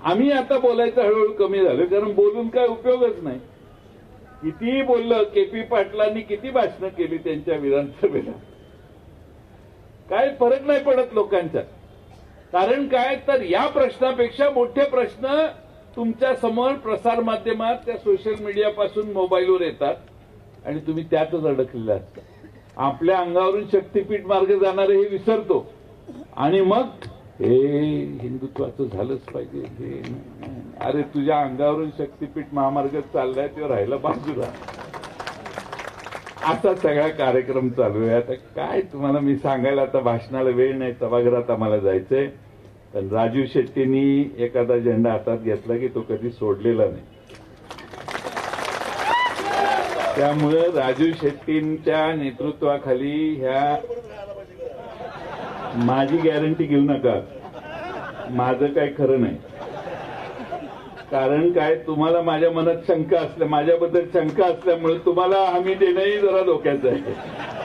आम्ही आता बोलायचं हळूहळू कमी झालो, कारण बोलून काय उपयोगच नाही. कितीही बोललं, केपी पाटलांनी किती भाषणं केली त्यांच्या विधानसभेला, काय फरक नाही पडत लोकांच्या. कारण काय तर या प्रश्नापेक्षा मोठे प्रश्न तुमच्या समोर प्रसार माध्यमात, त्या सोशल मीडियापासून मोबाईलवर येतात आणि तुम्ही त्यातच अडकलेले असता. आपल्या अंगावरून शक्तीपीठ मार्ग जाणारे हे विसरतो आणि मग हे हिंदुत्वाचं झालंच पाहिजे. हे अरे तुझ्या अंगावरून शक्तीपीठ महामार्ग चाललाय, तो राहिला बाजूला. असा सगळा कार्यक्रम चालू आहे. आता काय तुम्हाला मी सांगायला, आता भाषणाला वेळ नाही, सभागृहात आम्हाला जायचंय. पण राजू शेट्टींनी एखादा झेंडा हातात घेतला की तो कधी सोडलेला नाही. त्यामुळे राजू शेट्टींच्या नेतृत्वाखाली ह्या, माझी गॅरंटी घेऊ नका, माझं काही खरं नाही. कारण काय, तुम्हाला माझ्या मनात शंका असल्या, माझ्याबद्दल शंका असल्यामुळे तुम्हाला हमी देणंही जरा धोक्याचं आहे.